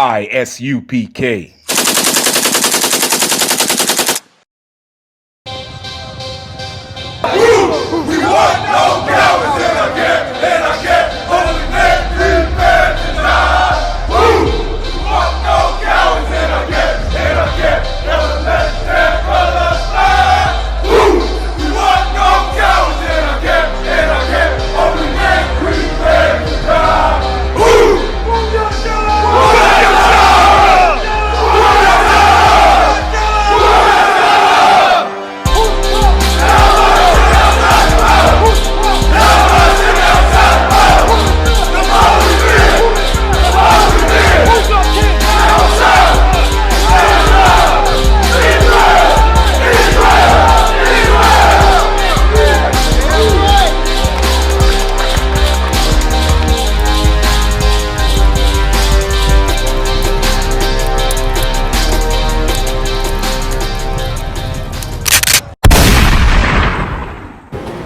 ISUPK. We want no cowards in our camp, in our camp. Only men prepare to die. We want no cowards in our camp, in our camp. Never let their brothers die. We want no cowards in our camp, in our camp. Only men prepare to die.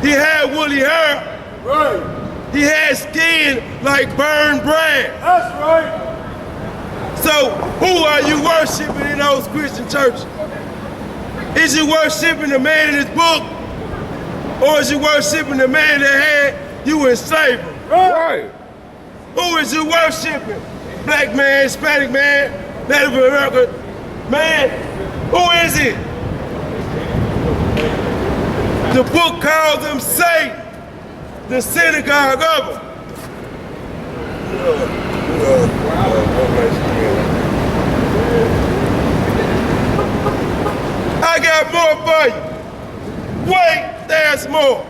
He had woolly hair. Right. He had skin like burned bread. That's right. So who are you worshiping in those Christian churches? Is you worshiping the man in his book? Or is you worshiping the man that had you in slavery? Right. Who is you worshiping? Black man, Hispanic man, Native American man? Who is it? The book calls him Satan, the synagogue of him. I got more for you. Wait, there's more.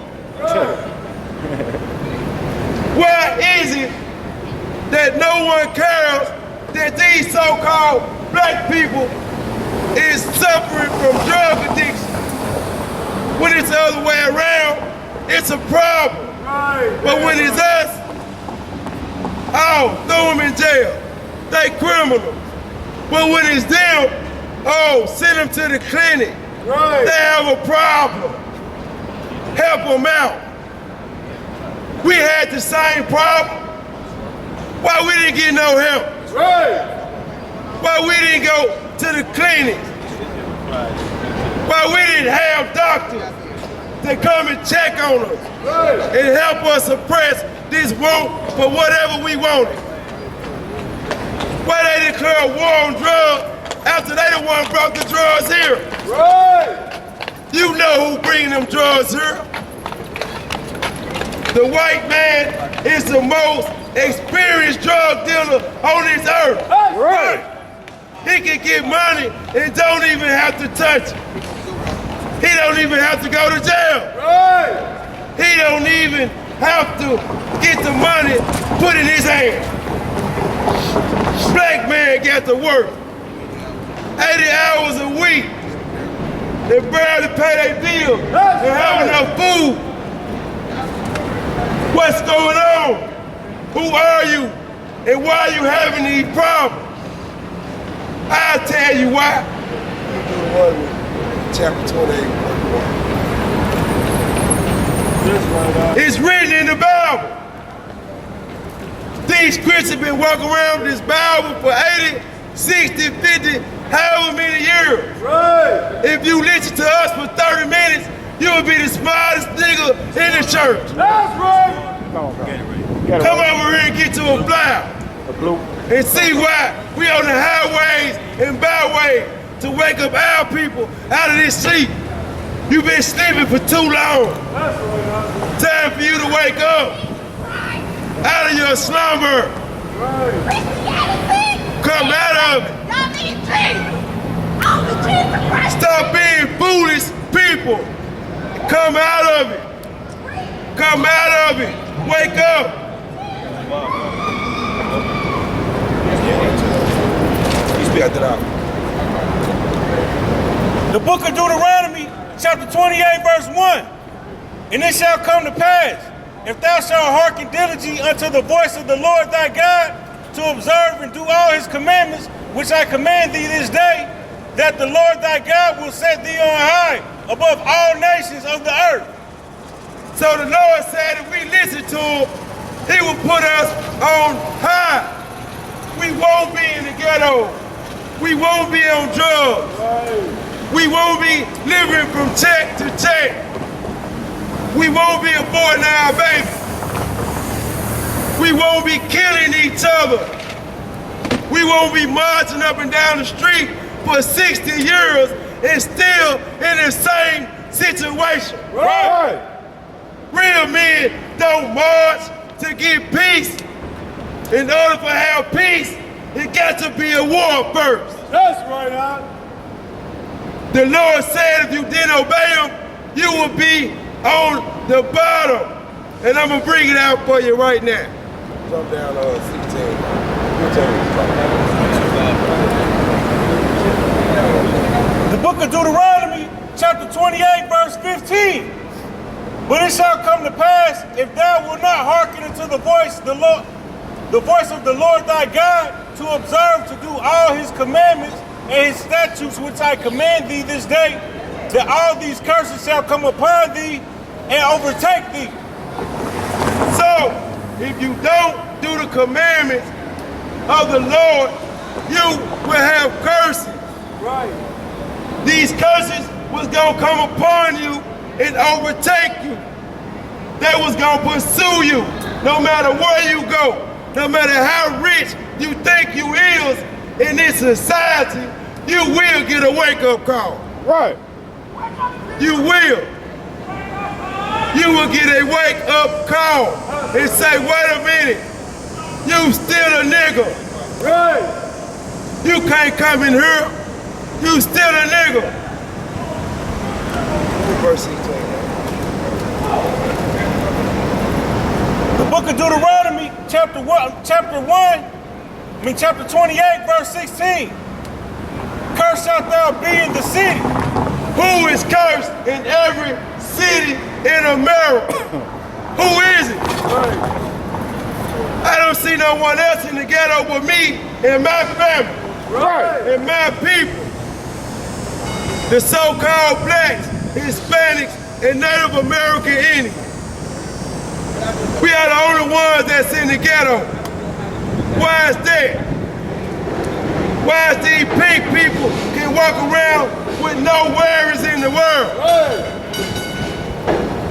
Why is it that no one cares that these so-called black people is suffering from drug addiction? When it's the other way around, it's a problem. But when it's us, oh, throw them in jail. They criminals. But when it's them, oh, send them to the clinic. They have a problem. Help them out. We had the same problem. Why we didn't get no help? Why we didn't go to the clinic? Why we didn't have doctors to come and check on us and help us suppress this want for whatever we wanted? Why they declare war on drugs after they the one brought the drugs here? You know who bringing them drugs here. The white man is the most experienced drug dealer on this earth. He can get money and don't even have to touch it. He don't even have to go to jail. He don't even have to get the money put in his hand. Black man got to work 80 hours a week. They barely pay their bills. They have enough food. What's going on? Who are you? And why are you having these problems? I'll tell you why. Chapter 28. It's written in the Bible. These Christians been walking around with this Bible for 80, 60, 50, however many years. If you listen to us for 30 minutes, you'll be the smartest nigga in the church. That's right. Come over here and get to a flower and see why we on the highways and byways to wake up our people out of this sleep. You've been sleeping for too long. Time for you to wake up out of your slumber. Come out of it. Stop being foolish people. Come out of it. Come out of it. Wake up. The book of Deuteronomy, chapter 28, verse 1. And it shall come to pass, if thou shalt hearken diligently unto the voice of the Lord thy God, to observe and do all his commandments, which I command thee this day, that the Lord thy God will set thee on high above all nations of the earth. So the Lord said if we listen to him, he will put us on high. We won't be in the ghetto. ghetto. We won't be on drugs. We won't be living from check to check. We won't be aborting our babies. We won't be killing each other. We won't be marching up and down the street for 60 years and still in the same situation. Right. Real men don't march to get peace. In order to have peace, it got to be a war first. That's right, Al. The Lord said if you didn't obey him, you would be on the bottom. And I'm gonna bring it out for you right now. Jump down 16. The book of Deuteronomy, chapter 28, verse 15. But it shall come to pass, if thou wilt not hearken unto the voice of the Lord thy God, to observe to do all his commandments and his statutes which I command thee this day, that all these curses shall come upon thee and overtake thee. So, if you don't do the commandments of the Lord, you will have curses. Right. These curses was gonna come upon you and overtake you. They was gonna pursue you no matter where you go, no matter how rich you think you is in this society, you will get a wake-up call. Right. You will. You will get a wake-up call and say, wait a minute, you still a nigga. Right. You can't come in here. You still a nigga. Verse 18. The book of Deuteronomy, chapter 28, verse 16. Cursed shalt thou be in the city. Who is cursed in every city in America? Who is it? Right. I don't see no one else in the ghetto but me and my family. Right. And my people. The so-called blacks, Hispanics, and Native American Indians. We are the only ones that's in the ghetto. Why is that? Why is these pink people can walk around with no worries in the world? Right.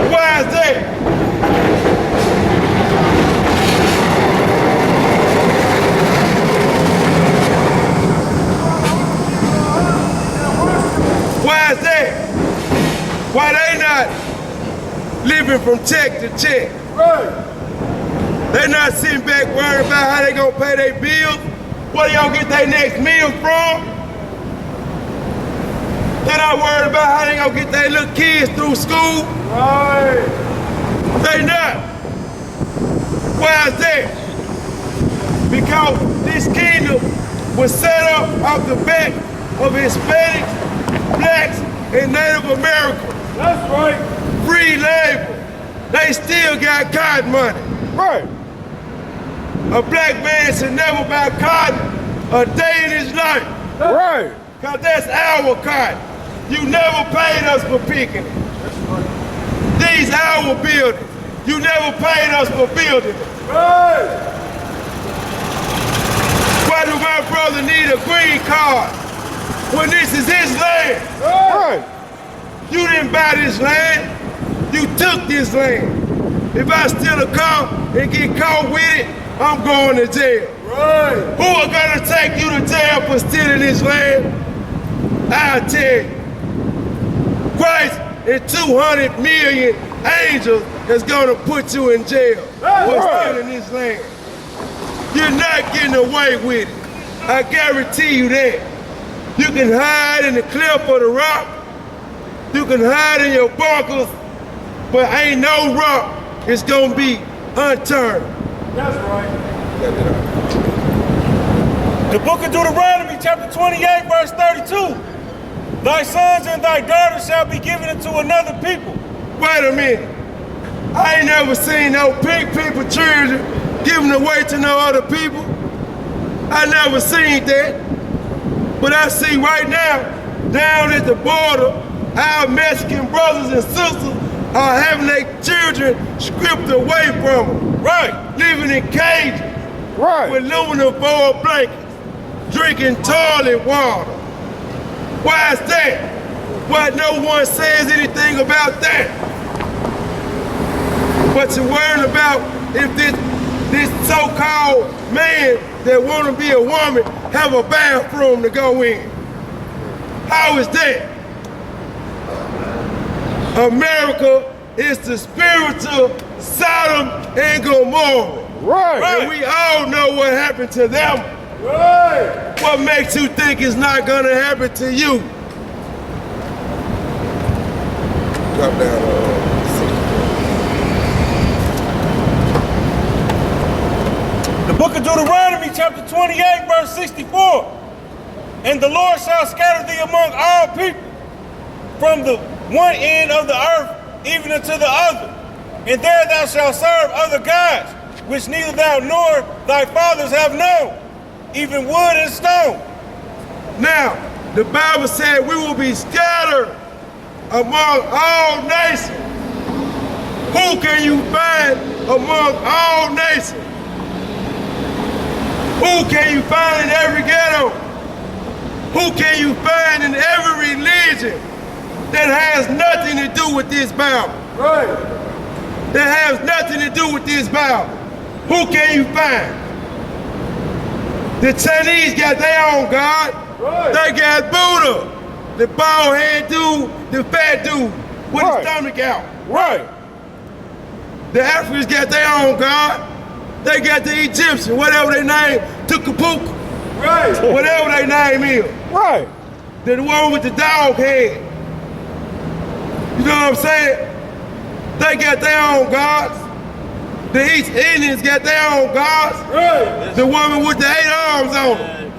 Why is that? Why is that? Why they not living from check to check? Right. They not sitting back worrying about how they gonna pay their bills. Where they gonna get their next meal from? They not worried about how they gonna get their little kids through school. Right. They not. Why is that? Because this kingdom was set up off the back of Hispanics, blacks, and Native Americans. That's right. Free labor. They still got cotton money. Right. A black man should never buy cotton a day in his life. Right. Cause that's our cotton. You never paid us for picking it. These our buildings. You never paid us for building it. Right. Why do my brother need a green card when this is his land? Right. You didn't buy this land. You took this land. If I steal a car and get caught with it, I'm going to jail. Right. Who are gonna take you to jail for stealing this land? I'll tell you. Christ and 200 million angels is gonna put you in jail for stealing this land. You're not getting away with it. I guarantee you that. You can hide in the cliff of the rock. You can hide in your bunkers, but ain't no rock is gonna be unturned. That's right. The book of Deuteronomy, chapter 28, verse 32. Thy sons and thy daughters shall be given unto another people. Wait a minute. I ain't never seen no pink people children given away to no other people. I never seen that. But I see right now, down at the border, our Mexican brothers and sisters are having their children stripped away from them. Right. Living in cages Right. with aluminum foil blankets. drinking toilet water. Why is that? Why no one says anything about that? But you're worrying about if this so-called man that want to be a woman have a bathroom to go in. How is that? America is the spiritual Sodom and Gomorrah. Right. And we all know what happened to them. Right. What makes you think it's not gonna happen to you? Drop down. The book of Deuteronomy, chapter 28, verse 64. And the Lord shall scatter thee among all people, from the one end of the earth even unto the other. And there thou shalt serve other gods, which neither thou nor thy fathers have known, even wood and stone. Now, the Bible said we will be scattered among all nations. Who can you find among all nations? Who can you find in every ghetto? Who can you find in every religion that has nothing to do with this Bible? Right. That has nothing to do with this Bible. Who can you find? The Chinese got their own God. Right. They got Buddha. The bald head dude, the fat dude with Right. his stomach out. Right. The Africans got their own God. They got the Egyptian, whatever they name, Tukapuka, Right. whatever they name is. Right. The one with the dog head. You know what I'm saying? They got their own gods. The East Indians got their own gods. Right. The woman with the 8 arms on her.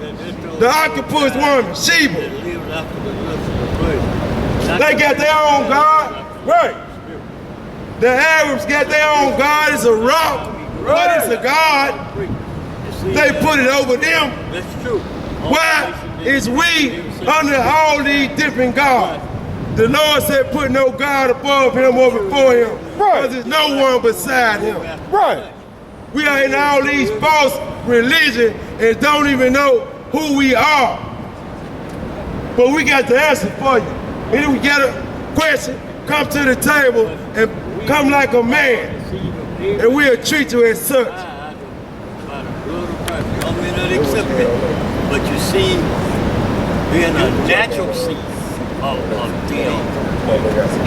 The octopus woman, Sheba. They got their own God. Right. The Arabs got their own God. It's a rock, but it's a God. They put it over them. That's true. Why is we under all these different gods? The Lord said put no God above him or before him. Right. Because there's no one beside him. Right. We are in all these false religions and don't even know who we are. But we got the answer for you. And if we got a question, come to the table and come like a man. And we'll treat you as such. I may not accept it, but you see, being a natural seed of deal,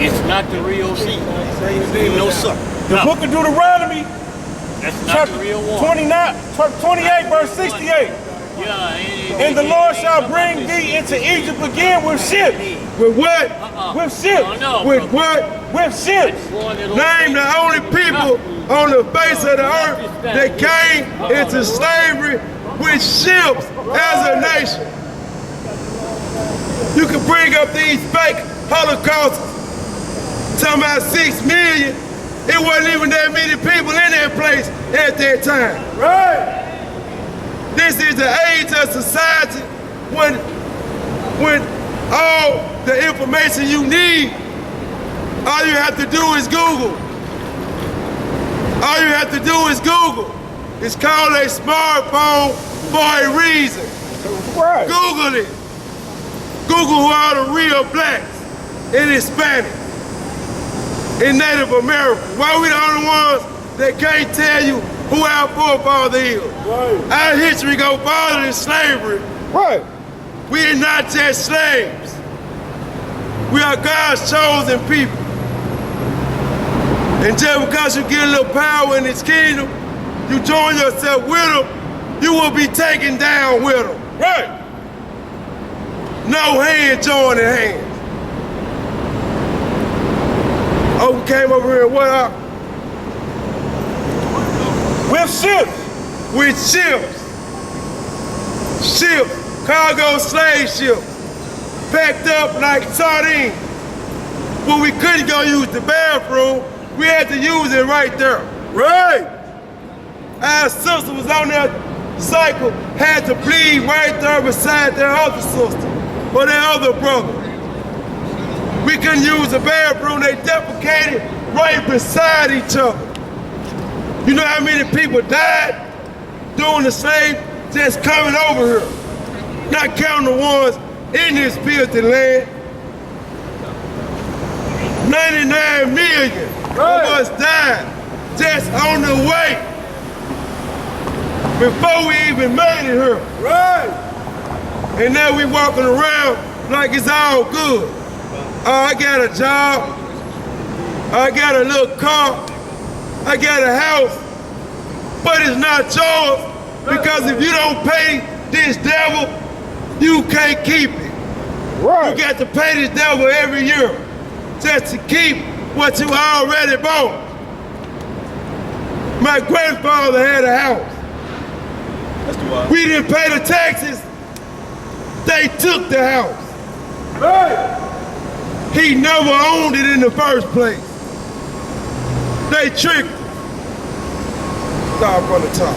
it's not the real seed. No, sir. The No, book of Deuteronomy, that's not chapter the real one. 28, verse 68. Yeah, And the Lord shall bring thee into Egypt again with ships. With what? With ships. No, With what? With ships. Name the only people on the face of the earth that came into slavery with ships as a nation. You can bring up these fake Holocausts, talking about 6 million. It wasn't even that many people in that place at that time. Right. This is the age of society when all the information you need, all you have to do is Google. All you have to do is Google. It's called a smartphone for a reason. Right. Google it. Google who are the real blacks and Hispanics in Native America. Why we the only ones that can't tell you who our forefather is? Right. Our history go farther than slavery. Right. We are not just slaves. We are God's chosen people. And just because you get a little power in his kingdom, you join yourself with him, you will be taken down with him. Right. No hand joining hands. Oh, we came over here, what up? With ships. With ships. Ships, cargo slave ships, packed up like sardines. When we couldn't go use the bathroom, we had to use it right there. Right. Our sister was on that cycle, had to bleed right there beside their other sister or their other brother. We couldn't use the bathroom, they defecated right beside each other. You know how many people died during the slave just coming over here? not counting the ones in this filthy land. 99 million of us died just on the way before we even made it here. Right. And now we walking around like it's all good. I got a job, I got a little car, I got a house, but it's not yours because if you don't pay this devil, you can't keep it. Right. You got to pay this devil every year just to keep what you already bought. My grandfather had a house. We didn't pay the taxes. They took the house. Right. He never owned it in the first place. They tricked him. Start from the top.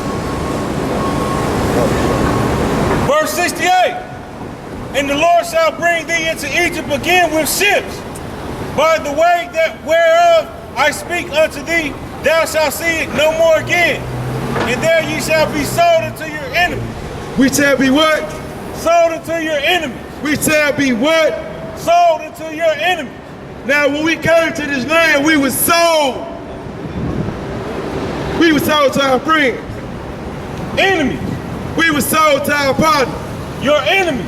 Verse 68. And the Lord shall bring thee into Egypt again with ships. By the way that whereof I speak unto thee, thou shalt see it no more again. And there ye shall be sold unto your enemies. We shall be what? Sold unto your enemies. We shall be what? Sold unto your enemies. Now when we came to this land, we were sold. We were sold to our friends. Enemies. We were sold to our partners. Your enemies.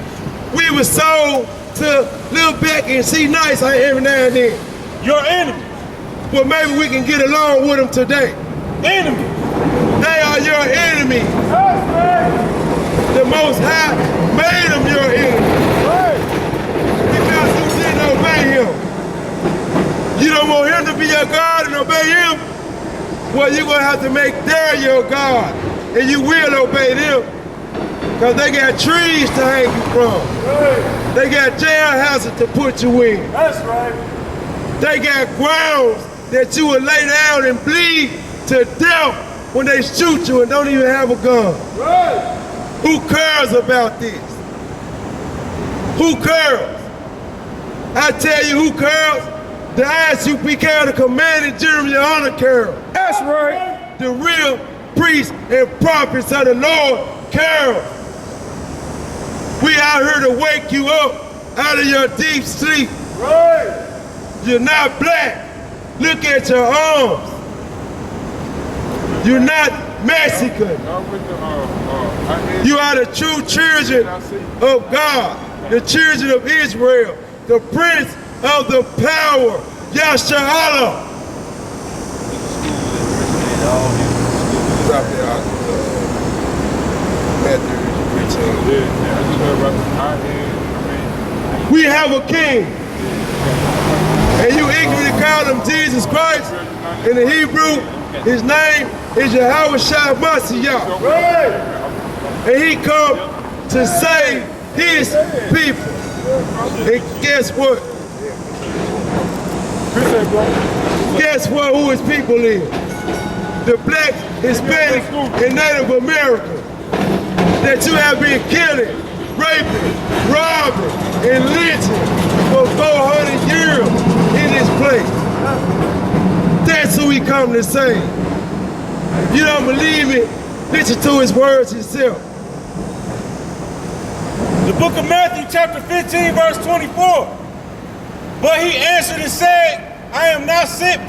We were sold to Lil Becky and see nice every now and then. Your enemies. Well, maybe we can get along with them today. Enemies. They are your enemies. That's right. The Most High made them your enemies. Right. Because you didn't obey him. You don't want him to be your God and obey him? Well, you're going to have to make them your God. And you will obey them. Because they got trees to hang you from. Right. They got jailhouses to put you in. That's right. They got grounds that you will lay down and bleed to death when they shoot you and don't even have a gun. Right. Who cares about this? Who cares? I tell you who cares? The ISUPK, the commanding general, your honor cares. That's right. The real priests and prophets of the Lord care. We out here to wake you up out of your deep sleep. Right. You're not black. Look at your arms. You're not Mexican. You are the true children of God, the children of Israel, the prince of the power, Yasharallah. Stop there, we have a king, and you ignorantly call him Jesus Christ. In the Hebrew, his name is Yahweh Shai Mashiach. Right. And he come to save his people. And guess what? Guess what? Who his people is? The black, Hispanic, and Native American that you have been killing, raping, robbing, and lynching for 400 years in this place. That's who he come to save. If you don't believe it, listen to his words himself. The book of Matthew chapter 15 verse 24. But he answered and said, I am not sent.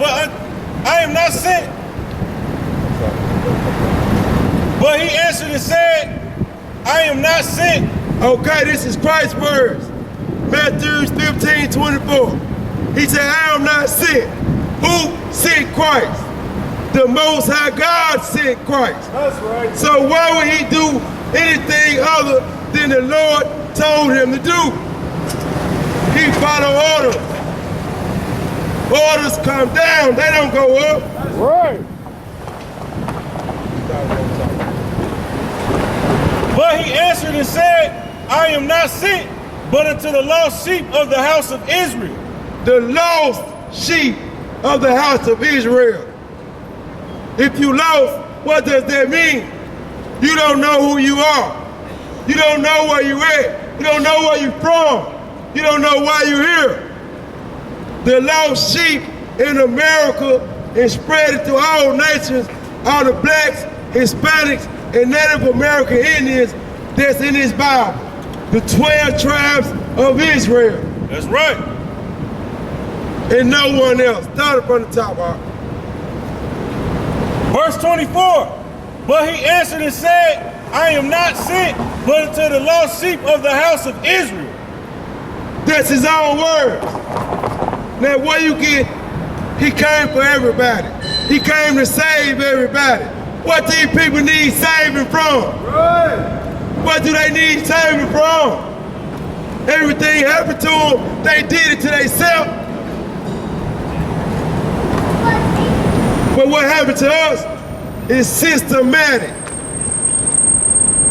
But he answered and said, I am not sent. Okay, this is Christ's words. Matthew 15:24. He said, I am not sent. Who sent Christ? The Most High God sent Christ. That's right. So why would he do anything other than the Lord told him to do? He followed orders. Orders come down, they don't go up. Right. But he answered and said, I am not sent, but unto the lost sheep of the house of Israel. The lost sheep of the house of Israel. If you lost, what does that mean? You don't know who you are. You don't know where you at. You don't know where you're from. You don't know why you're here. The lost sheep in America and spread it to all nations are the blacks, Hispanics, and Native American Indians that's in this Bible. the 12 tribes of Israel. That's right. And no one else. Start it from the top, Art. Verse 24. But he answered and said, I am not sent but unto the lost sheep of the house of Israel. That's his own words. Now, where you get, he came for everybody. He came to save everybody. What these people need saving from? Right. What do they need saving from? Everything happened to them, they did it to themselves. But what happened to us is systematic.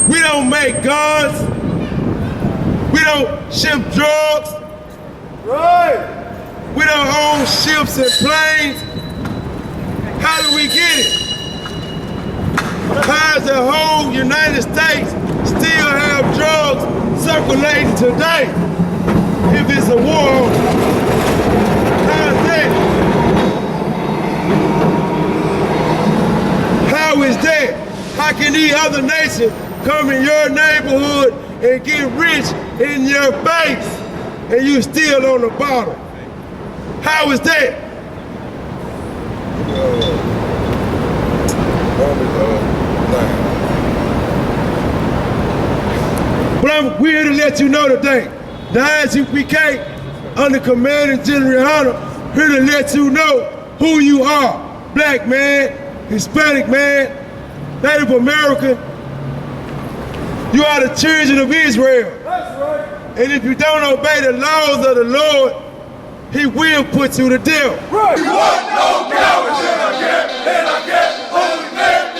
We don't make guns. We don't ship drugs. Right. We don't own ships and planes. How do we get it? How does the whole United States still have drugs circulating today if it's a war? How is that? How is that? How can these other nations come in your neighborhood and get rich in your face and you still on the bottom? How is that? But I'm here to let you know today, the ISUPK, under Commanding General Hunter, here to let you know who you are. Black man, Hispanic man, Native American. You are the children of Israel. That's right. And if you don't obey the laws of the Lord, He will put you to death. Right. We want no cowards in our camp, holy man.